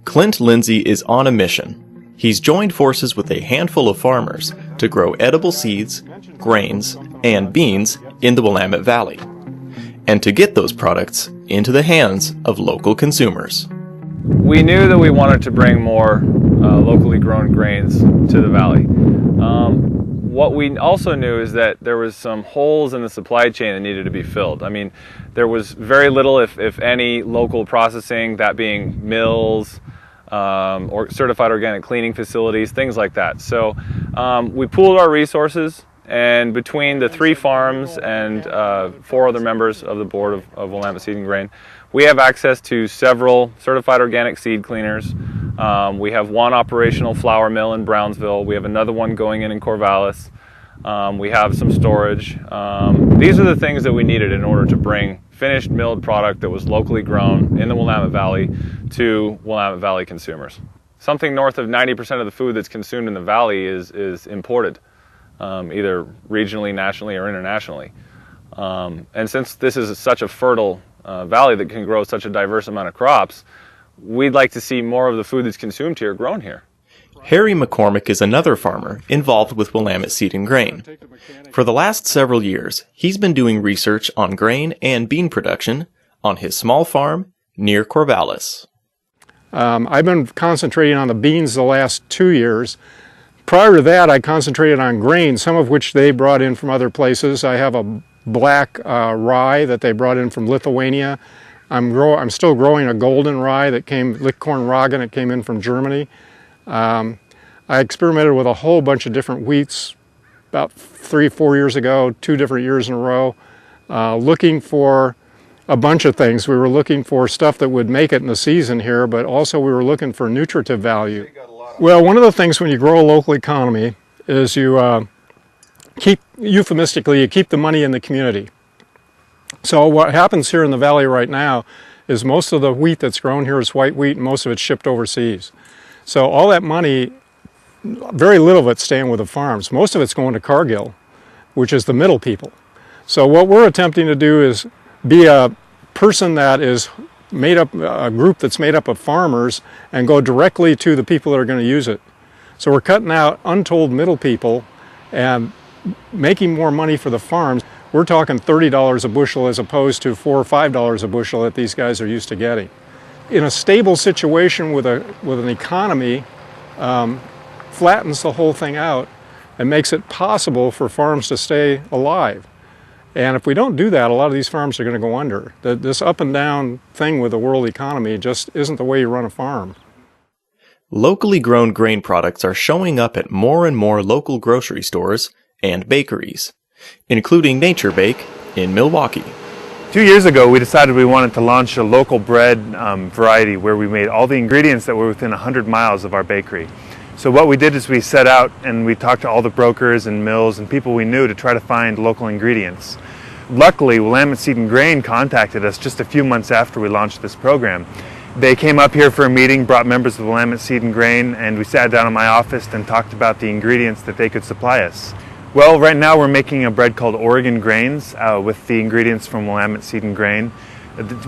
Clint Lindsey is on a mission. He's joined forces with a handful of farmers to grow edible seeds, grains, and beans in the Willamette Valley, and to get those products into the hands of local consumers. We knew that we wanted to bring more locally grown grains to the valley. What we also knew is that there was some holes in the supply chain that needed to be filled. I mean, there was very little, if any, local processing, that being mills, or certified organic cleaning facilities, things like that. So we pooled our resources, and between the 3 farms and 4 other members of the board of Willamette Seed and Grain, we have access to several certified organic seed cleaners. We have 1 operational flour mill in Brownsville. We have another one going in Corvallis. We have some storage. These are the things that we needed in order to bring finished milled product that was locally grown in the Willamette Valley to Willamette Valley consumers. Something north of 90% of the food that's consumed in the valley is imported, either regionally, nationally, or internationally. And since this is such a fertile valley that can grow such a diverse amount of crops, we'd like to see more of the food that's consumed here grown here. Harry MacCormack is another farmer involved with Willamette Seed and Grain. For the last several years, he's been doing research on grain and bean production on his small farm near Corvallis. I've been concentrating on the beans the last 2 years. Prior to that, I concentrated on grain, some of which they brought in from other places. I have a black rye that they brought in from Lithuania. I'm still growing a golden rye that Lichtkorn Ragen, that came in from Germany. I experimented with a whole bunch of different wheats about 3-4 years ago, 2 different years in a row, looking for a bunch of things. We were looking for stuff that would make it in the season here, but also we were looking for nutritive value. Well, one of the things when you grow a local economy is you keep the money in the community. So what happens here in the valley right now is most of the wheat that's grown here is white wheat, and most of it's shipped overseas. So all that money, very little of it's staying with the farms. Most of it's going to Cargill, which is the middle people. So what we're attempting to do is be a person that is made up, a group that's made up of farmers, and go directly to the people that are going to use it. So we're cutting out untold middle people and making more money for the farms. We're talking $30 a bushel as opposed to $4 or $5 a bushel that these guys are used to getting. In a stable situation with an economy, flattens the whole thing out and makes it possible for farms to stay alive. And if we don't do that, a lot of these farms are going to go under. This up and down thing with the world economy just isn't the way you run a farm. Locally grown grain products are showing up at more and more local grocery stores and bakeries, including Nature Bake in Milwaukee. 2 years ago, we decided we wanted to launch a local bread variety where we made all the ingredients that were within 100 miles of our bakery. So what we did is we set out and we talked to all the brokers and mills and people we knew to try to find local ingredients. Luckily, Willamette Seed and Grain contacted us just a few months after we launched this program. They came up here for a meeting, brought members of Willamette Seed and Grain, and we sat down in my office and talked about the ingredients that they could supply us. Well, right now we're making a bread called Oregon Grains with the ingredients from Willamette Seed and Grain.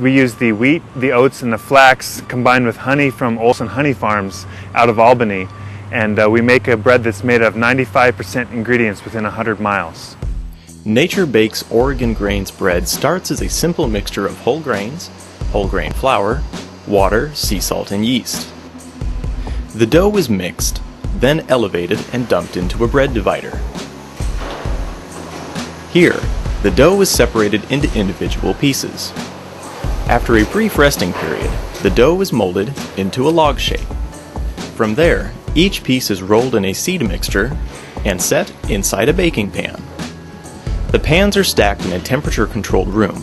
We use the wheat, the oats, and the flax combined with honey from Olson Honey Farms out of Albany. And we make a bread that's made of 95% ingredients within 100 miles. Nature Bake's Oregon Grains bread starts as a simple mixture of whole grains, whole grain flour, water, sea salt, and yeast. The dough is mixed, then elevated and dumped into a bread divider. Here, the dough is separated into individual pieces. After a brief resting period, the dough is molded into a log shape. From there, each piece is rolled in a seed mixture and set inside a baking pan. The pans are stacked in a temperature-controlled room,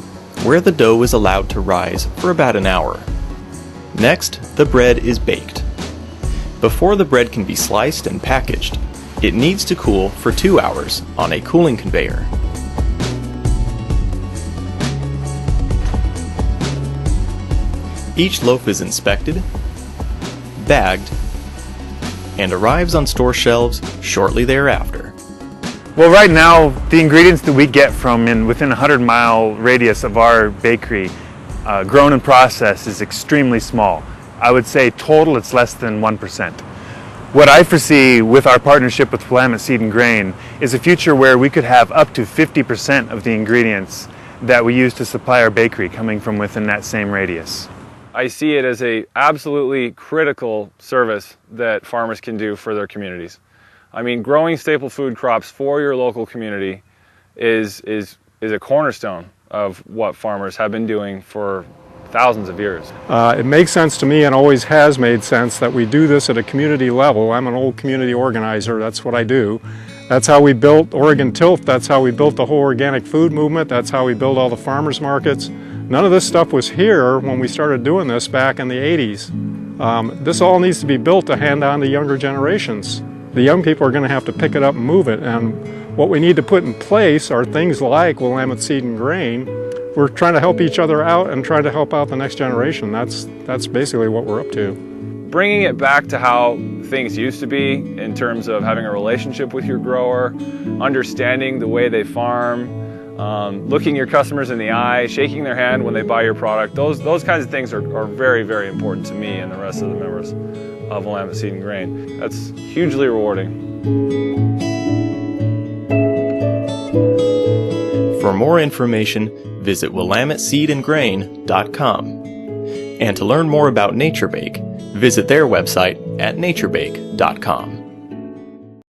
where the dough is allowed to rise for about an hour. Next, the bread is baked. Before the bread can be sliced and packaged, it needs to cool for 2 hours on a cooling conveyor. Each loaf is inspected, bagged, and arrives on store shelves shortly thereafter. Well, right now, the ingredients that we get from within a 100-mile radius of our bakery, grown and processed, is extremely small. I would say total it's less than 1%. What I foresee with our partnership with Willamette Seed and Grain is a future where we could have up to 50% of the ingredients that we use to supply our bakery coming from within that same radius. I see it as a absolutely critical service that farmers can do for their communities. I mean, growing staple food crops for your local community is a cornerstone of what farmers have been doing for thousands of years. It makes sense to me, and always has made sense, that we do this at a community level. I'm an old community organizer. That's what I do. That's how we built Oregon Tilth. That's how we built the whole organic food movement. That's how we built all the farmers markets. None of this stuff was here when we started doing this back in the 80s. This all needs to be built to hand on to younger generations. The young people are going to have to pick it up and move it, and what we need to put in place are things like Willamette Seed and Grain. We're trying to help each other out and try to help out the next generation. That's basically what we're up to. Bringing it back to how things used to be in terms of having a relationship with your grower, understanding the way they farm, looking your customers in the eye, shaking their hand when they buy your product, those kinds of things are very, very important to me and the rest of the members of Willamette Seed and Grain. That's hugely rewarding. For more information, visit WillametteSeedandGrain.com. And to learn more about NatureBake, visit their website at naturebake.com.